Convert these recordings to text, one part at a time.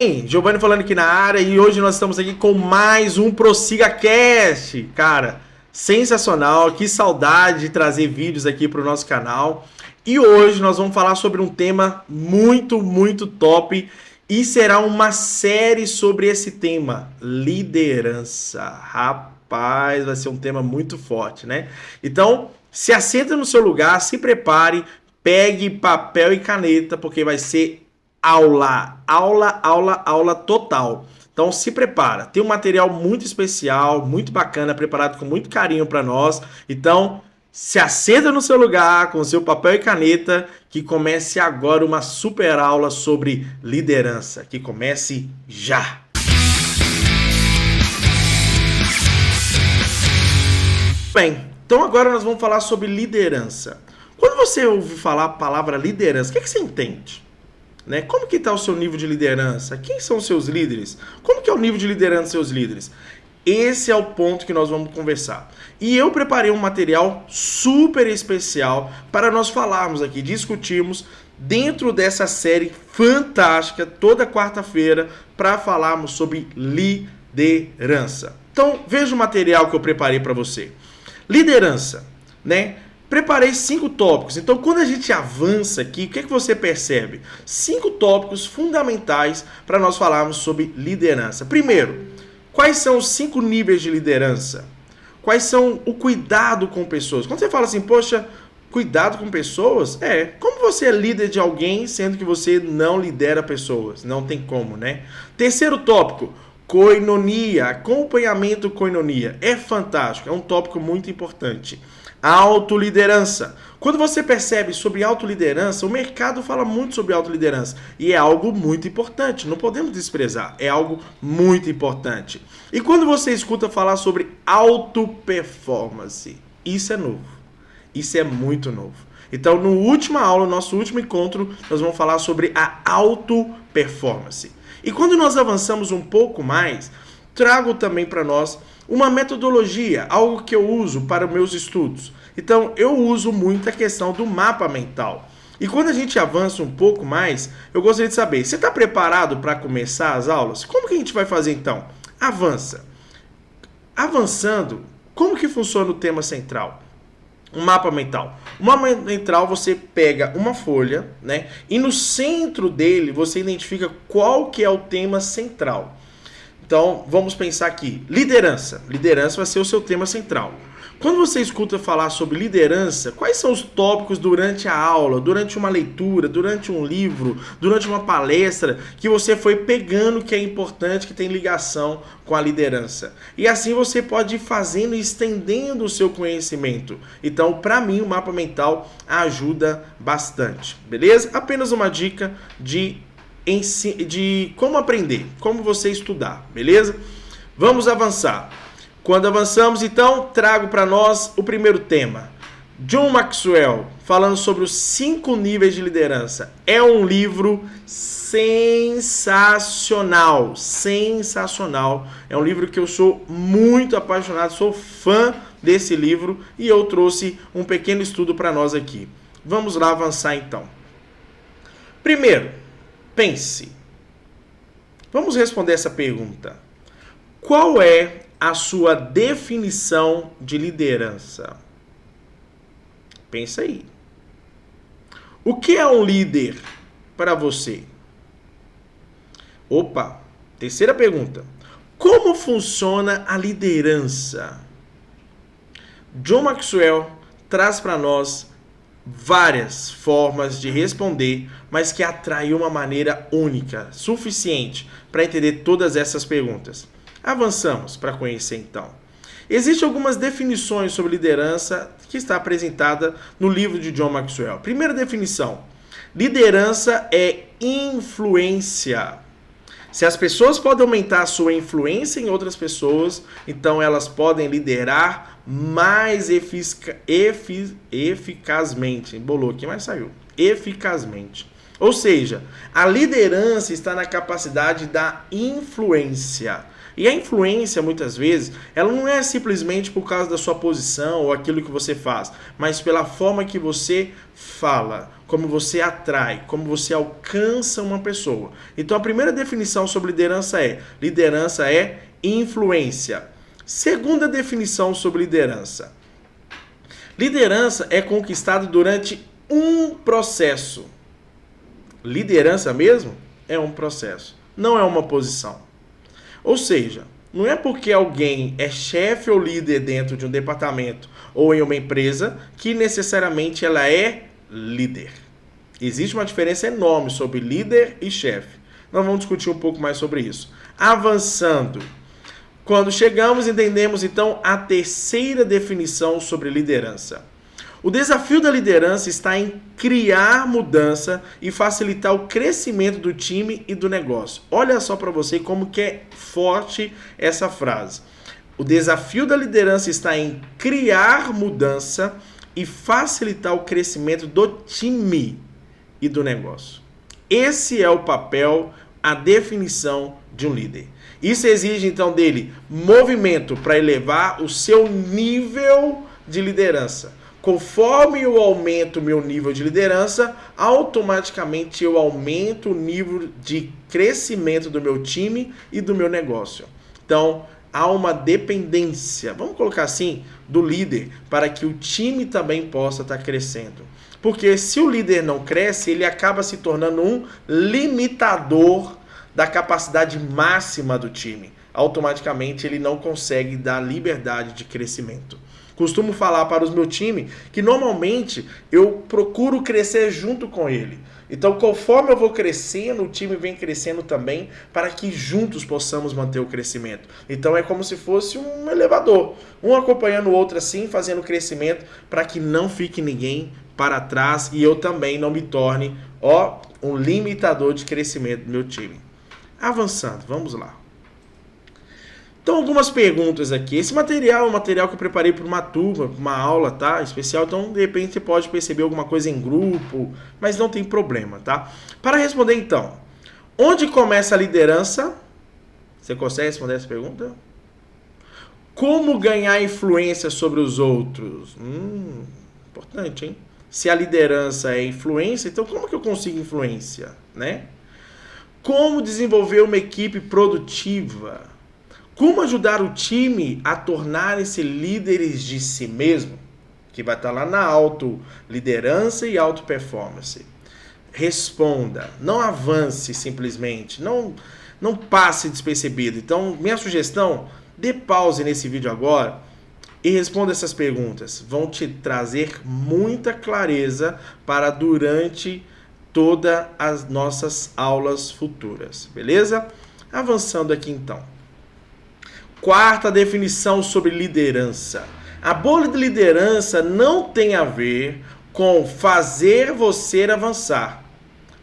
Giovanni falando aqui na área e hoje nós estamos aqui com mais um ProssigaCast. Cara, sensacional, que saudade de trazer vídeos aqui para o nosso canal. E hoje nós vamos falar sobre um tema muito top e será uma série sobre esse tema, liderança. Rapaz, vai ser um tema muito forte, né? Então, se assenta no seu lugar, se prepare, pegue papel e caneta, porque vai ser aula total. Então se prepara. Tem um material muito especial, muito bacana, preparado com muito carinho para nós. Então se assenta no seu lugar com seu papel e caneta, que comece agora uma super aula sobre liderança. Que comece já. Bem, então agora nós vamos falar sobre liderança. Quando você ouve falar a palavra liderança, o que você entende? Né? Como que está o seu nível de liderança? Quem são os seus líderes? Como que é o nível de liderança dos seus líderes? Esse é o ponto que nós vamos conversar. E eu preparei um material super especial para nós falarmos aqui, discutirmos dentro dessa série fantástica, toda quarta-feira, para falarmos sobre liderança. Então, veja o material que eu preparei para você. Liderança, né? Preparei 5 tópicos. Então, quando a gente avança aqui, o que você percebe? 5 tópicos fundamentais para nós falarmos sobre liderança. Primeiro, quais são os 5 níveis de liderança? Quais são o cuidado com pessoas? Quando você fala assim, poxa, cuidado com pessoas? Como você é líder de alguém, sendo que você não lidera pessoas? Não tem como, né? Terceiro tópico, koinonia, acompanhamento koinonia. É fantástico, é um tópico muito importante. Autoliderança. Quando você percebe sobre autoliderança, o mercado fala muito sobre autoliderança e é algo muito importante, não podemos desprezar, é algo muito importante. E quando você escuta falar sobre auto-performance, isso é novo, isso é muito novo. Então, no última aula, nosso último encontro, nós vamos falar sobre a auto-performance. E quando nós avançamos um pouco mais, trago também para nós uma metodologia, algo que eu uso para os meus estudos. Então, eu uso muito a questão do mapa mental. E quando a gente avança um pouco mais, eu gostaria de saber, você está preparado para começar as aulas? Como que a gente vai fazer então? Avança. Avançando, como que funciona o tema central? Um mapa mental. Um mapa mental, você pega uma folha, né? E no centro dele, você identifica qual que é o tema central. Então, vamos pensar aqui. Liderança. Liderança vai ser o seu tema central. Quando você escuta falar sobre liderança, quais são os tópicos durante a aula, durante uma leitura, durante um livro, durante uma palestra, que você foi pegando que é importante, que tem ligação com a liderança? E assim você pode ir fazendo e estendendo o seu conhecimento. Então, para mim, o mapa mental ajuda bastante. Beleza? Apenas uma dica de como aprender, como você estudar, beleza? Vamos avançar. Quando avançamos, então, trago para nós o primeiro tema. John Maxwell, falando sobre os 5 níveis de liderança. É um livro sensacional, sensacional. É um livro que eu sou muito apaixonado, sou fã desse livro e eu trouxe um pequeno estudo para nós aqui. Vamos lá avançar então. Primeiro, pense. Vamos responder essa pergunta. Qual é a sua definição de liderança? Pensa aí. O que é um líder para você? Opa, terceira pergunta. Como funciona a liderança? John Maxwell traz para nós várias formas de responder, mas que atrai uma maneira única, suficiente para entender todas essas perguntas. Avançamos para conhecer então. Existem algumas definições sobre liderança que está apresentada no livro de John Maxwell. Primeira definição: liderança é influência. Se as pessoas podem aumentar a sua influência em outras pessoas, então elas podem liderar mais eficazmente. Embolou aqui, mas saiu. Eficazmente. Ou seja, a liderança está na capacidade da influência. E a influência, muitas vezes, ela não é simplesmente por causa da sua posição ou aquilo que você faz, mas pela forma que você fala, como você atrai, como você alcança uma pessoa. Então a primeira definição sobre liderança é influência. Segunda definição sobre liderança. Liderança é conquistada durante um processo. Liderança mesmo é um processo, não é uma posição. Ou seja, não é porque alguém é chefe ou líder dentro de um departamento ou em uma empresa que necessariamente ela é líder. Existe uma diferença enorme sobre líder e chefe. Nós vamos discutir um pouco mais sobre isso. Avançando. Quando chegamos, entendemos então a terceira definição sobre liderança. O desafio da liderança está em criar mudança e facilitar o crescimento do time e do negócio. Olha só para você como que é forte essa frase. O desafio da liderança está em criar mudança e facilitar o crescimento do time e do negócio. Esse é o papel, a definição de um líder. Isso exige então dele movimento para elevar o seu nível de liderança. Conforme eu aumento o meu nível de liderança, automaticamente eu aumento o nível de crescimento do meu time e do meu negócio. Então, há uma dependência, vamos colocar assim, do líder para que o time também possa estar crescendo. Porque se o líder não cresce, ele acaba se tornando um limitador da capacidade máxima do time. Automaticamente ele não consegue dar liberdade de crescimento. Costumo falar para os meus times que normalmente eu procuro crescer junto com ele. Então, conforme eu vou crescendo, o time vem crescendo também para que juntos possamos manter o crescimento. Então, é como se fosse um elevador, um acompanhando o outro assim, fazendo crescimento para que não fique ninguém para trás e eu também não me torne um limitador de crescimento do meu time. Avançando, vamos lá. Então, algumas perguntas aqui. Esse material é um material que eu preparei para uma turma, para uma aula, tá? Especial. Então, de repente, você pode perceber alguma coisa em grupo, mas não tem problema, tá? Para responder, então, onde começa a liderança? Você consegue responder essa pergunta? Como ganhar influência sobre os outros? Importante, hein? Se a liderança é influência, então como que eu consigo influência, né? Como desenvolver uma equipe produtiva? Como ajudar o time a tornarem-se líderes de si mesmo? Que vai estar lá na auto-liderança e auto-performance. Responda, não avance simplesmente, não passe despercebido. Então, minha sugestão, dê pause nesse vídeo agora e responda essas perguntas. Vão te trazer muita clareza para durante todas as nossas aulas futuras, beleza? Avançando aqui então. Quarta definição sobre liderança. A boa liderança não tem a ver com fazer você avançar,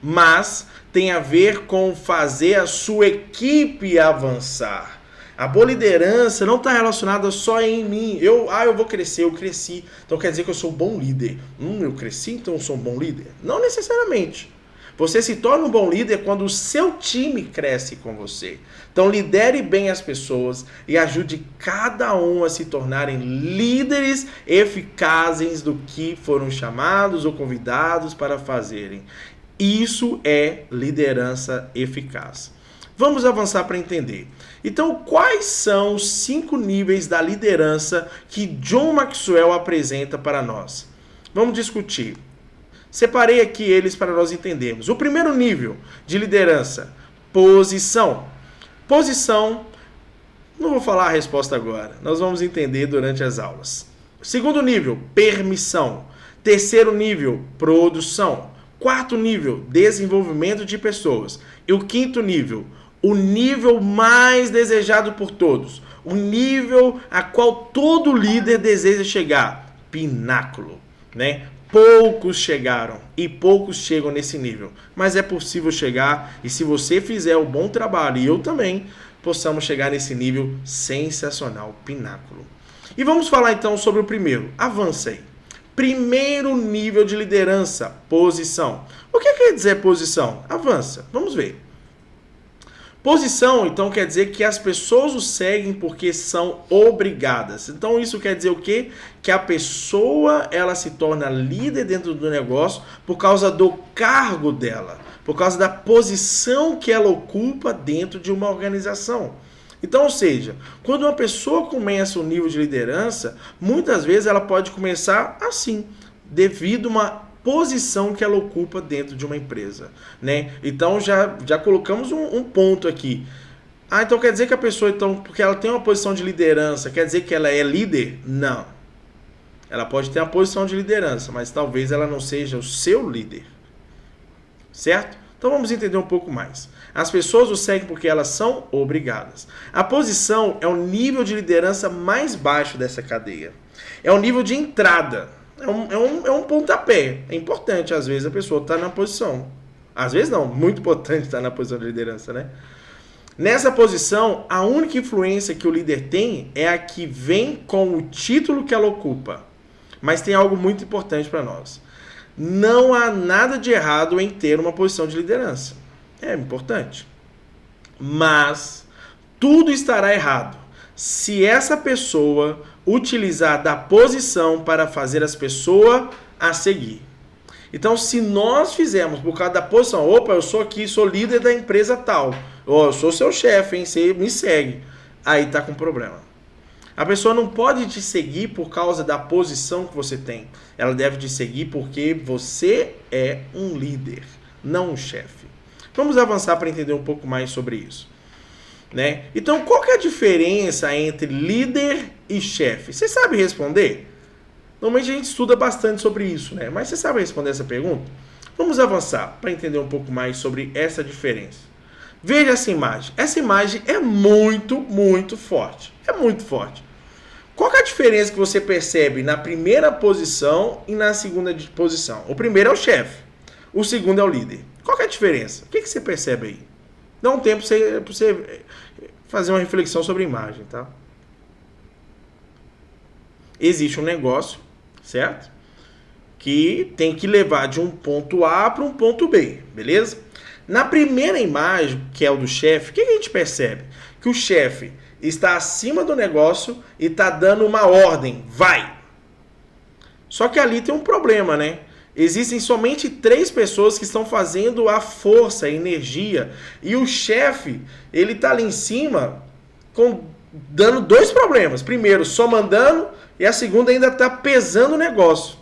mas tem a ver com fazer a sua equipe avançar. A boa liderança não está relacionada só em mim. Eu vou crescer, eu cresci, então quer dizer que eu sou um bom líder. Eu cresci, então eu sou um bom líder? Não necessariamente. Você se torna um bom líder quando o seu time cresce com você. Então lidere bem as pessoas e ajude cada um a se tornarem líderes eficazes do que foram chamados ou convidados para fazerem. Isso é liderança eficaz. Vamos avançar para entender. Então, quais são os 5 níveis da liderança que John Maxwell apresenta para nós? Vamos discutir. Separei aqui eles para nós entendermos. O primeiro nível de liderança, posição. Posição, não vou falar a resposta agora, nós vamos entender durante as aulas. Segundo nível, permissão. Terceiro nível, produção. Quarto nível, desenvolvimento de pessoas. E o quinto nível, o nível mais desejado por todos. O nível a qual todo líder deseja chegar. Pináculo, né? Poucos chegaram e poucos chegam nesse nível, mas é possível chegar e se você fizer um bom trabalho e eu também, possamos chegar nesse nível sensacional, pináculo. E vamos falar então sobre o primeiro, avança aí. Primeiro nível de liderança, posição. O que quer dizer posição? Avança, vamos ver. Posição, então, quer dizer que as pessoas o seguem porque são obrigadas. Então, isso quer dizer o quê? Que a pessoa, ela se torna líder dentro do negócio por causa do cargo dela, por causa da posição que ela ocupa dentro de uma organização. Então, ou seja, quando uma pessoa começa o nível de liderança, muitas vezes ela pode começar assim, devido a uma posição que ela ocupa dentro de uma empresa, né? Então já colocamos um ponto aqui. Então quer dizer que a pessoa, então, porque ela tem uma posição de liderança, quer dizer que ela é líder? Não. Ela pode ter uma posição de liderança, mas talvez ela não seja o seu líder. Certo? Então vamos entender um pouco mais. As pessoas o seguem porque elas são obrigadas. A posição é o nível de liderança mais baixo dessa cadeia. É o nível de entrada. É um pontapé. É importante, às vezes, a pessoa estar na posição. Às vezes não, muito importante estar na posição de liderança, né? Nessa posição, a única influência que o líder tem é a que vem com o título que ela ocupa. Mas tem algo muito importante para nós. Não há nada de errado em ter uma posição de liderança. É importante. Mas tudo estará errado se essa pessoa utilizar da posição para fazer as pessoas a seguir. Então, se nós fizermos por causa da posição, opa, eu sou aqui, sou líder da empresa tal, ou eu sou seu chefe, hein, você me segue, aí tá com problema. A pessoa não pode te seguir por causa da posição que você tem. Ela deve te seguir porque você é um líder, não um chefe. Vamos avançar para entender um pouco mais sobre isso. Né? Então, qual que é a diferença entre líder e chefe? Você sabe responder? Normalmente a gente estuda bastante sobre isso, né? Mas você sabe responder essa pergunta? Vamos avançar para entender um pouco mais sobre essa diferença. Veja essa imagem. Essa imagem é muito, muito forte. É muito forte. Qual que é a diferença que você percebe na primeira posição e na segunda posição? O primeiro é o chefe. O segundo é o líder. Qual que é a diferença? O que você percebe aí? Dá um tempo para você fazer uma reflexão sobre a imagem, tá? Existe um negócio, certo? Que tem que levar de um ponto A para um ponto B, beleza? Na primeira imagem, que é o do chefe, o que a gente percebe? Que o chefe está acima do negócio e está dando uma ordem, vai! Só que ali tem um problema, né? Existem somente 3 pessoas que estão fazendo a força, a energia. E o chefe, ele tá ali em cima dando 2 problemas. Primeiro, só mandando, e a segunda ainda tá pesando o negócio.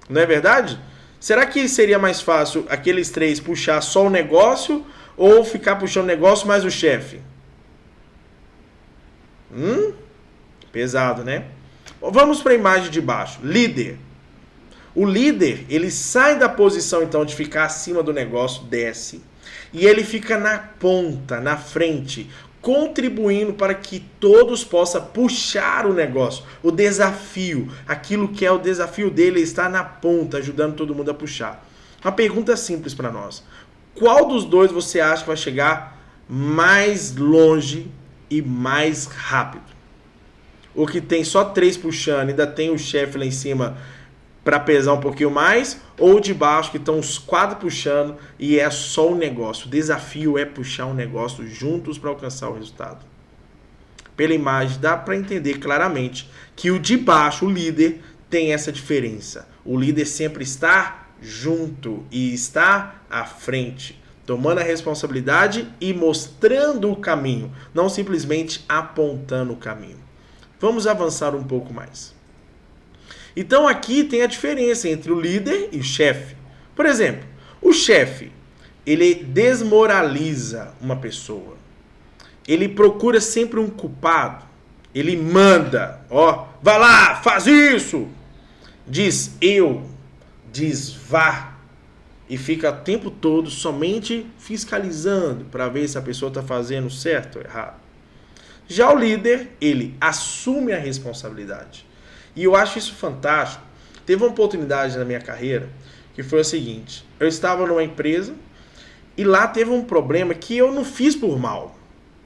Não é verdade? Será que seria mais fácil aqueles 3 puxar só o negócio ou ficar puxando o negócio mais o chefe? Pesado, né? Vamos para a imagem de baixo. Líder. O líder, ele sai da posição então de ficar acima do negócio, desce, e ele fica na ponta, na frente, contribuindo para que todos possam puxar o negócio, o desafio, aquilo que é o desafio dele está na ponta, ajudando todo mundo a puxar. Uma pergunta simples para nós. Qual dos dois você acha que vai chegar mais longe e mais rápido? O que tem só 3 puxando, ainda tem o chefe lá em cima para pesar um pouquinho mais, ou de baixo que estão os 4 puxando e é só o negócio. O desafio é puxar um negócio juntos para alcançar o resultado. Pela imagem dá para entender claramente que o de baixo, o líder, tem essa diferença. O líder sempre está junto e está à frente, tomando a responsabilidade e mostrando o caminho, não simplesmente apontando o caminho. Vamos avançar um pouco mais. Então aqui tem a diferença entre o líder e o chefe. Por exemplo, o chefe, ele desmoraliza uma pessoa. Ele procura sempre um culpado. Ele manda, vai lá, faz isso. Diz eu, diz vá. E fica o tempo todo somente fiscalizando para ver se a pessoa está fazendo certo ou errado. Já o líder, ele assume a responsabilidade. E eu acho isso fantástico. Teve uma oportunidade na minha carreira que foi o seguinte. Eu estava numa empresa e lá teve um problema que eu não fiz por mal.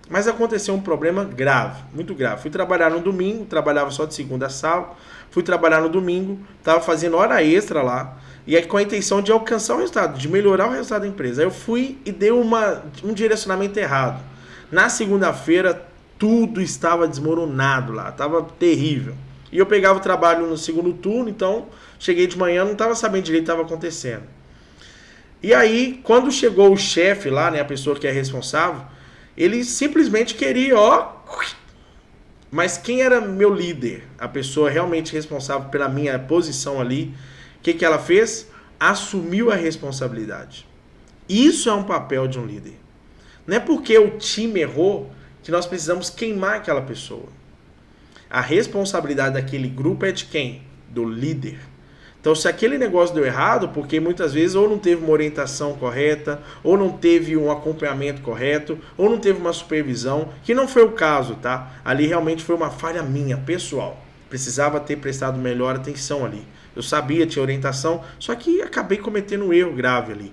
Mas aconteceu um problema grave, muito grave. Fui trabalhar no domingo, trabalhava só de segunda a sábado. Fui trabalhar no domingo, estava fazendo hora extra lá. E aí com a intenção de alcançar o resultado, de melhorar o resultado da empresa. Aí eu fui e dei um direcionamento errado. Na segunda-feira, tudo estava desmoronado lá, estava terrível. E eu pegava o trabalho no segundo turno, então cheguei de manhã, não estava sabendo direito o que estava acontecendo. E aí, quando chegou o chefe lá, né, a pessoa que é responsável, ele simplesmente queria, ó... Mas quem era meu líder, a pessoa realmente responsável pela minha posição ali, o que ela fez? Assumiu a responsabilidade. Isso é um papel de um líder. Não é porque o time errou que nós precisamos queimar aquela pessoa. A responsabilidade daquele grupo é de quem? Do líder. Então, se aquele negócio deu errado, porque muitas vezes ou não teve uma orientação correta, ou não teve um acompanhamento correto, ou não teve uma supervisão, que não foi o caso, tá? Ali realmente foi uma falha minha, pessoal. Precisava ter prestado melhor atenção ali. Eu sabia, tinha orientação, só que acabei cometendo um erro grave ali.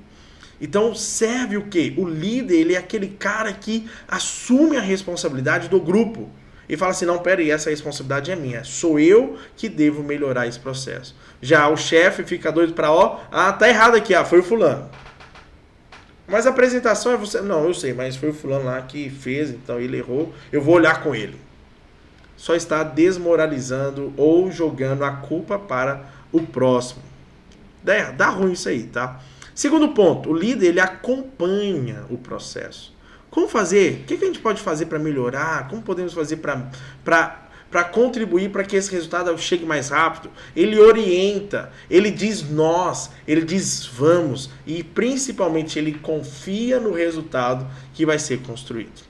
Então, serve o quê? O líder, ele é aquele cara que assume a responsabilidade do grupo. E fala assim, não, peraí, essa responsabilidade é minha. Sou eu que devo melhorar esse processo. Já o chefe fica doido pra, tá errado aqui, foi o fulano. Mas a apresentação é você. Não, eu sei, mas foi o fulano lá que fez, então ele errou. Eu vou olhar com ele. Só está desmoralizando ou jogando a culpa para o próximo. Dá ruim isso aí, tá? Segundo ponto, o líder, ele acompanha o processo. Como fazer? O que a gente pode fazer para melhorar? Como podemos fazer para contribuir para que esse resultado chegue mais rápido? Ele orienta, ele diz nós, ele diz vamos e principalmente ele confia no resultado que vai ser construído.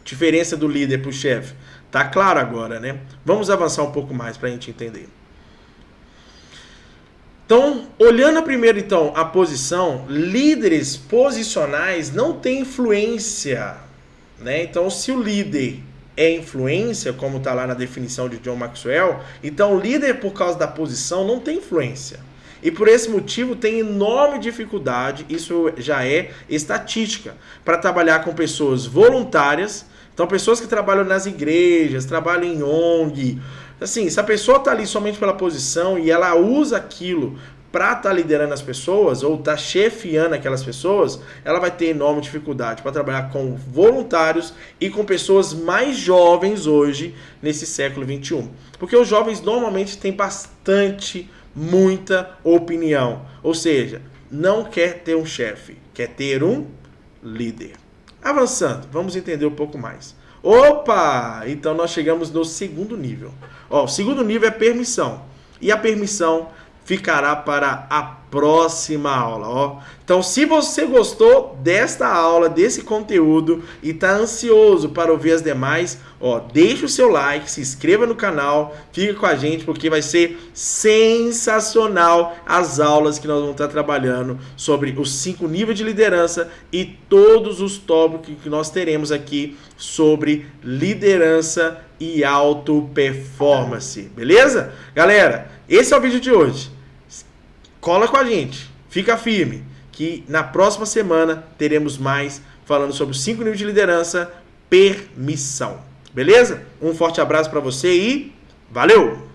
Diferença do líder para o chefe. Tá claro agora, né? Vamos avançar um pouco mais para a gente entender. Então, olhando primeiro então a posição, líderes posicionais não têm influência, né? Então, se o líder é influência, como está lá na definição de John Maxwell, então o líder por causa da posição não tem influência. E por esse motivo tem enorme dificuldade, isso já é estatística, para trabalhar com pessoas voluntárias, então pessoas que trabalham nas igrejas, trabalham em ONG. Assim, se a pessoa está ali somente pela posição e ela usa aquilo para estar liderando as pessoas ou está chefiando aquelas pessoas, ela vai ter enorme dificuldade para trabalhar com voluntários e com pessoas mais jovens hoje, nesse século XXI. Porque os jovens normalmente têm muita opinião. Ou seja, não quer ter um chefe, quer ter um líder. Avançando, vamos entender um pouco mais. Opa! Então nós chegamos no segundo nível. O segundo nível é permissão. E a permissão ficará para a próxima aula. Então, se você gostou desta aula, desse conteúdo e está ansioso para ouvir as demais, deixa o seu like, se inscreva no canal, fica com a gente porque vai ser sensacional as aulas que nós vamos estar trabalhando sobre os 5 níveis de liderança e todos os tópicos que nós teremos aqui sobre liderança e auto-performance. Beleza? Galera, esse é o vídeo de hoje. Cola com a gente, fica firme, que na próxima semana teremos mais falando sobre os 5 níveis de liderança, permissão. Beleza? Um forte abraço para você e valeu!